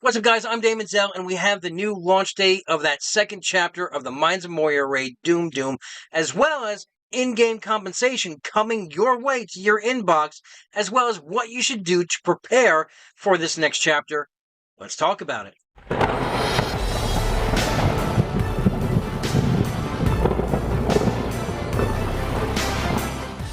What's up, guys? I'm Daemonxel, and we have the new launch date of that second chapter of the Mines of Moria raid, Doom, as well as in-game compensation coming your way to your inbox, as well as what you should do to prepare for this next chapter. Let's talk about it.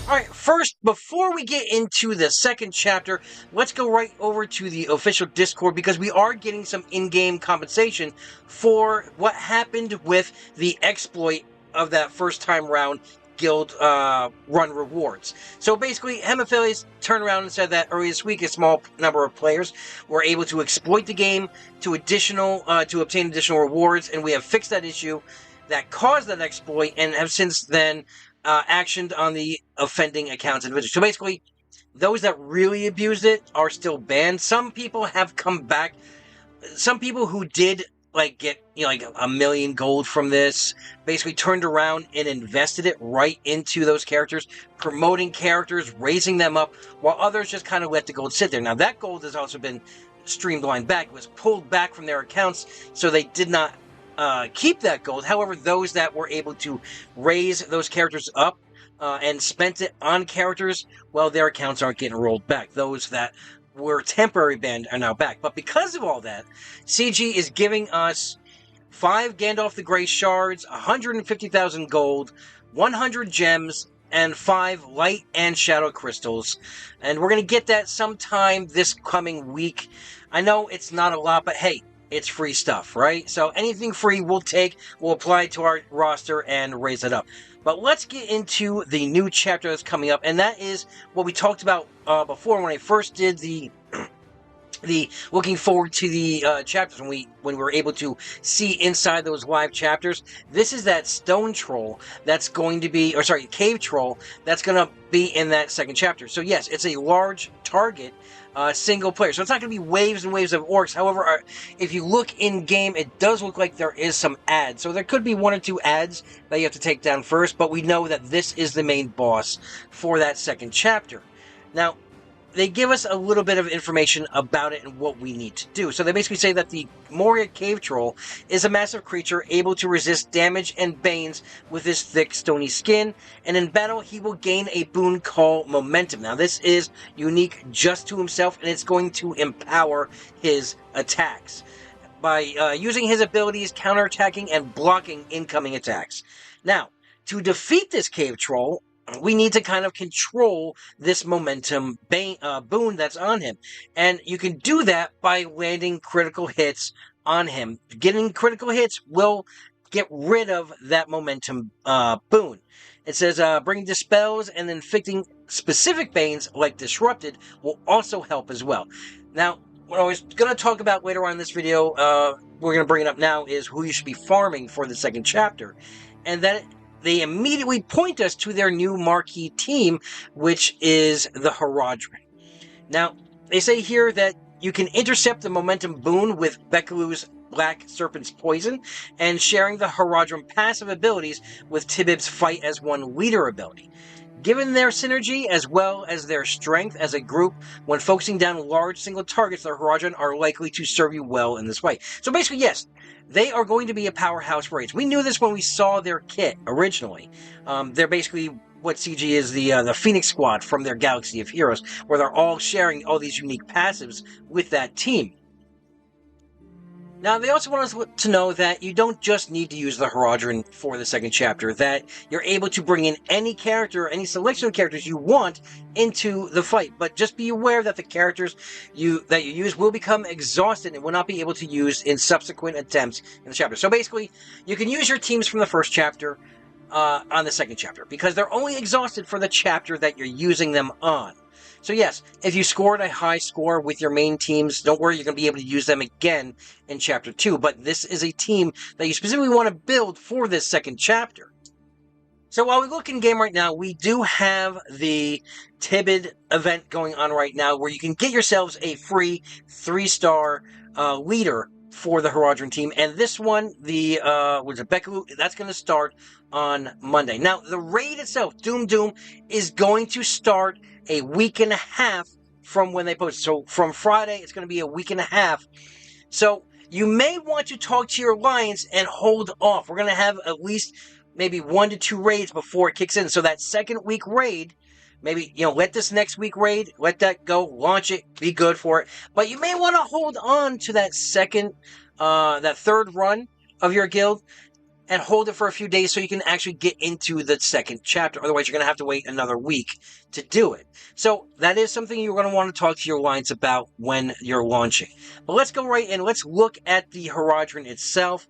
Alright, first, before we get into the second chapter, let's go right over to the official Discord because we are getting some in-game compensation for what happened with the exploit of that first time round guild run rewards. So basically, HoME affiliates turned around and said that earlier this week a small number of players were able to exploit the game to obtain additional rewards, and we have fixed that issue that caused that exploit and have since then actioned on the offending accounts individually. So basically, those that really abused it are still banned. Some people have come back. Some people who did get like 1 million gold from this basically turned around and invested it right into those characters, promoting characters, raising them up, while others just kind of let the gold sit there. Now that gold has also been streamlined back. It was pulled back from their accounts, so they did not keep that gold. However, those that were able to raise those characters up and spent it on characters, well, their accounts aren't getting rolled back. Those that were temporary banned are now back. But because of all that, CG is giving us 5 Gandalf the Grey shards, 150,000 gold, 100 gems, and 5 light and shadow crystals. And we're going to get that sometime this coming week. I know it's not a lot, but hey, it's free stuff, right? So anything free we'll take, we'll apply it to our roster and raise it up. But let's get into the new chapter that's coming up, and that is what we talked about before when I first did the looking forward to the chapters when we were able to see inside those live chapters. This is that stone troll that's going to be, or sorry, cave troll that's going to be in that second chapter. So yes, it's a large target, single player. So it's not going to be waves and waves of orcs. However, if you look in game, it does look like there is some ads. So there could be 1 or 2 ads that you have to take down first, but we know that this is the main boss for that second chapter. Now, they give us a little bit of information about it and what we need to do. So they basically say that the Moria Cave Troll is a massive creature able to resist damage and banes with his thick, stony skin, and in battle he will gain a boon called Momentum. Now this is unique just to himself, and it's going to empower his attacks by using his abilities, counterattacking, and blocking incoming attacks. Now, to defeat this Cave Troll, we need to kind of control this momentum boon that's on him. And you can do that by landing critical hits on him. Getting critical hits will get rid of that momentum boon. It says bringing dispels and inflicting specific banes like Disrupted will also help as well. Now, what I was going to talk about later on in this video, we're going to bring it up now, is who you should be farming for the second chapter. And that they immediately point us to their new marquee team, which is the Horadrim. Now, they say here that you can intercept the momentum boon with Bekaloo's Black Serpent's Poison, and sharing the Horadrim passive abilities with Tibib's Fight as One leader ability. Given their synergy, as well as their strength as a group, when focusing down large single targets, the Horadrim are likely to serve you well in this way. So basically, yes, they are going to be a powerhouse race. We knew this when we saw their kit originally. They're basically what CG is the Phoenix Squad from their Galaxy of Heroes, where they're all sharing all these unique passives with that team. Now, they also want us to know that you don't just need to use the Horadrim for the second chapter, that you're able to bring in any character, any selection of characters you want into the fight. But just be aware that the characters that you use will become exhausted and will not be able to use in subsequent attempts in the chapter. So basically, you can use your teams from the first chapter on the second chapter, because they're only exhausted for the chapter that you're using them on. So yes, if you scored a high score with your main teams, don't worry, you're going to be able to use them again in Chapter 2. But this is a team that you specifically want to build for this second chapter. So while we look in game right now, we do have the Tibid event going on right now, where you can get yourselves a free 3-star leader for the Horadrim team. And this one, the Bekaloo, that's going to start on Monday. Now, the raid itself, Doom, is going to start a week and a half from when they post. So from Friday, it's going to be a week and a half So you may want to talk to your alliance and hold off. We're going to have at least maybe 1 to 2 raids before it kicks in. So that second week raid, maybe, let this next week raid, let that go, launch it, be good for it. But you may want to hold on to that that third run of your guild and hold it for a few days so you can actually get into the second chapter. Otherwise, you're going to have to wait another week to do it. So that is something you're going to want to talk to your alliance about when you're launching. But let's go right in. Let's look at the Horadrim itself.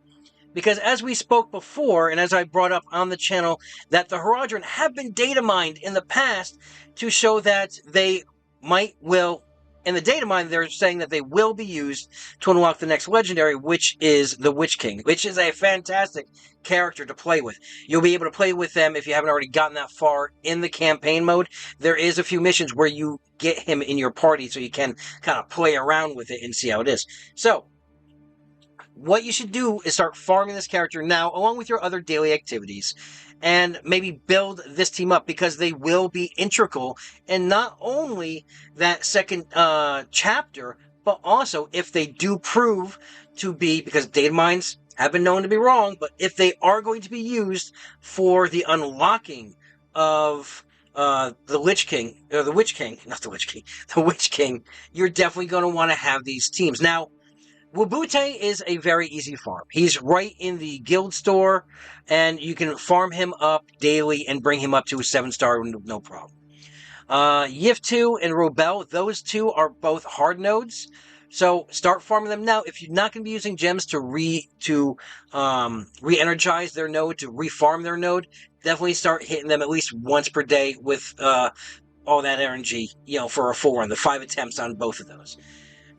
Because as we spoke before, and as I brought up on the channel, that the Horadrim have been data mined in the past to show that they in the data mine, they're saying that they will be used to unlock the next legendary, which is the Witch King, which is a fantastic character to play with. You'll be able to play with them if you haven't already gotten that far in the campaign mode. There is a few missions where you get him in your party so you can kind of play around with it and see how it is. So, what you should do is start farming this character now, along with your other daily activities, and maybe build this team up, because they will be integral in not only that second chapter, but also if they do prove to be, because data mines have been known to be wrong, but if they are going to be used for the unlocking of the Witch King, the Witch King, you're definitely going to want to have these teams. Now, Wubute is a very easy farm. He's right in the guild store, and you can farm him up daily and bring him up to a 7-star no problem. Yiftu and Robel, those two are both hard nodes, so start farming them now. If you're not going to be using gems to re-energize their node, to refarm their node, definitely start hitting them at least once per day with all that energy, for a full run, the 5 attempts on both of those.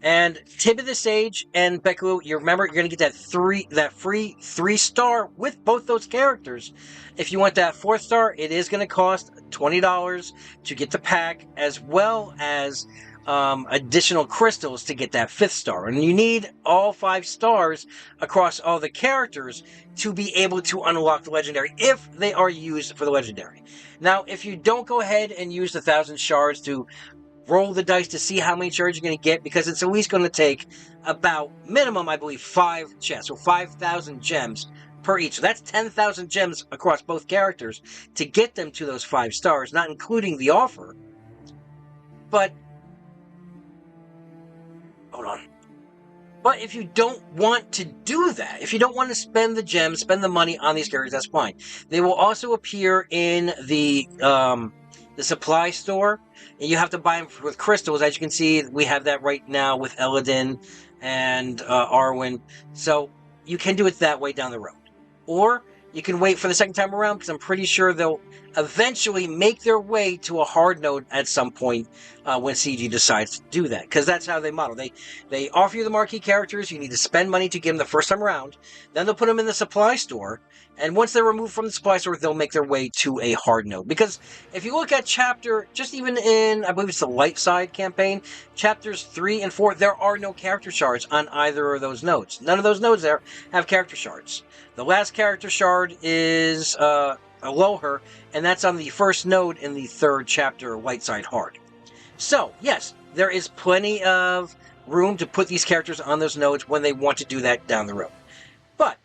And Tip of the Sage and Bekaloo, remember, you're going to get that free 3-star with both those characters. If you want that 4th star, it is going to cost $20 to get the pack, as well as additional crystals to get that 5th star. And you need all 5 stars across all the characters to be able to unlock the legendary, if they are used for the legendary. Now, if you don't go ahead and use the 1,000 shards to roll the dice to see how many shards you're going to get, because it's at least going to take about minimum, I believe, 5 chests, so 5,000 gems per each. So that's 10,000 gems across both characters to get them to those 5 stars, not including the offer. But hold on. But if you don't want to do that, if you don't want to spend the gems, spend the money on these characters, that's fine. They will also appear in the supply store, and you have to buy them with crystals. As you can see, we have that right now with Eladin and Arwen, so you can do it that way down the road. Or you can wait for the second time around, because I'm pretty sure they'll eventually make their way to a hard node at some point when CG decides to do that, because that's how they model. They offer you the marquee characters. You need to spend money to get them the first time around. Then they'll put them in the supply store, and once they're removed from the supply store, they'll make their way to a hard node. Because if you look at just even in, I believe it's the light side campaign, chapters 3 and 4, there are no character shards on either of those nodes. None of those nodes there have character shards. The last character shard is Aloher, and that's on the first node in the 3rd chapter, Light Side Hard. So, yes, there is plenty of room to put these characters on those nodes when they want to do that down the road. But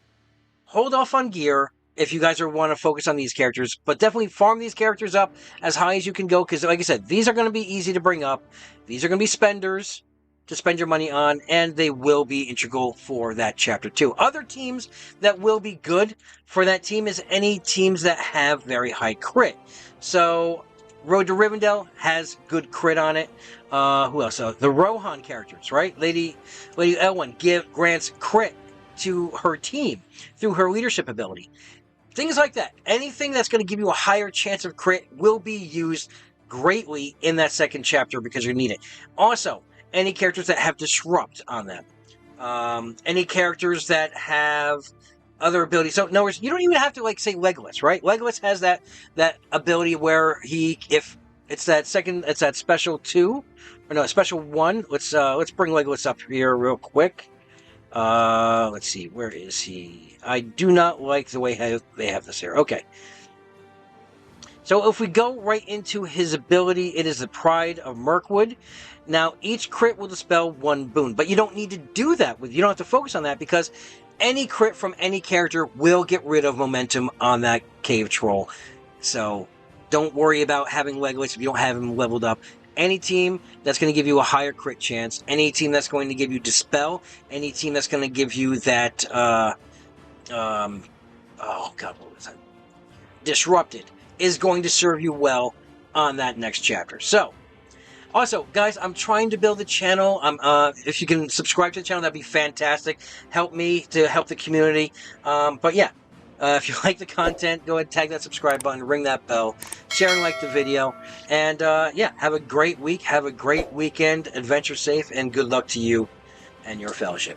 hold off on gear if you guys want to focus on these characters, but definitely farm these characters up as high as you can go, because like I said, these are going to be easy to bring up. These are going to be spenders to spend your money on, and they will be integral for that chapter 2. Other teams that will be good for that team is any teams that have very high crit. So Road to Rivendell has good crit on it. Who else? The Rohan characters, right? Lady Éowyn grants crit to her team through her leadership ability. Things like that. Anything that's going to give you a higher chance of crit will be used greatly in that second chapter, because you need it. Also, any characters that have Disrupt on them. Any characters that have other abilities. So, in other words, you don't even have to, say Legolas, right? Legolas has that ability where if it's that special 2, or no, special 1. Let's bring Legolas up here real quick. Let's see, where is he? I do not like the way they have this here. Okay. So if we go right into his ability, it is the Pride of Mirkwood. Now, each crit will dispel 1 boon, but you don't need to do that. You don't have to focus on that because any crit from any character will get rid of momentum on that cave troll. So don't worry about having Legolas if you don't have him leveled up. Any team that's going to give you a higher crit chance, any team that's going to give you Dispel, any team that's going to give you that, oh god, what was that? Disrupted, is going to serve you well on that next chapter. So, also, guys, I'm trying to build a channel. If you can subscribe to the channel, that'd be fantastic. Help me to help the community. But yeah, if you like the content, go ahead and tag that subscribe button, ring that bell, share and like the video. And yeah, have a great week. Have a great weekend. Adventure safe, and good luck to you and your fellowship.